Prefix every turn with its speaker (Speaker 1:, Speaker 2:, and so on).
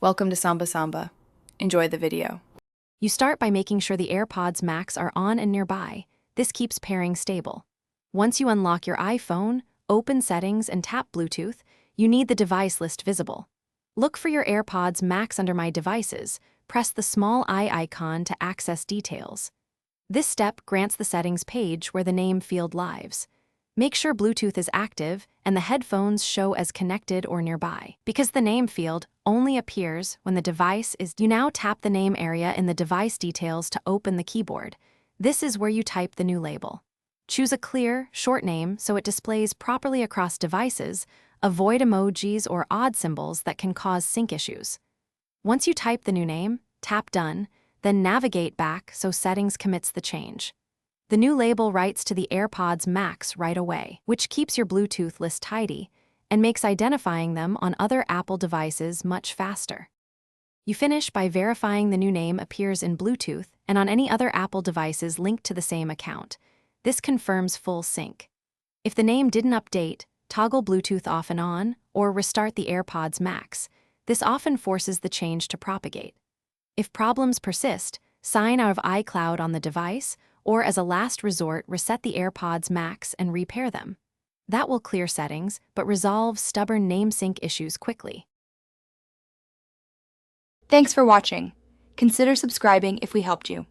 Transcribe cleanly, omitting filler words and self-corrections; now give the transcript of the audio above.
Speaker 1: Welcome to Samba Samba. Enjoy the video.
Speaker 2: You start by making sure the AirPods Max are on and nearby. This keeps pairing stable. Once you unlock your iPhone, open Settings and tap Bluetooth, you need the device list visible. Look for your AirPods Max under My Devices. Press the small eye icon to access details. This step grants the settings page where the name field lives. Make sure Bluetooth is active and the headphones show as connected or nearby. Because the name field only appears when the device is, you now tap the name area in the device details to open the keyboard. This is where you type the new label. Choose a clear, short name so it displays properly across devices. Avoid emojis or odd symbols that can cause sync issues. Once you type the new name, tap Done, then navigate back so Settings commits the change. The new label writes to the AirPods Max right away, which keeps your Bluetooth list tidy and makes identifying them on other Apple devices much faster. You finish by verifying the new name appears in Bluetooth and on any other Apple devices linked to the same account. This confirms full sync. If the name didn't update, toggle Bluetooth off and on or restart the AirPods Max. This often forces the change to propagate. If problems persist, sign out of iCloud on the device, or as a last resort, reset the AirPods Max and repair them. That will clear settings, but resolve stubborn name sync issues quickly.
Speaker 3: Thanks for watching. Consider subscribing if we helped you.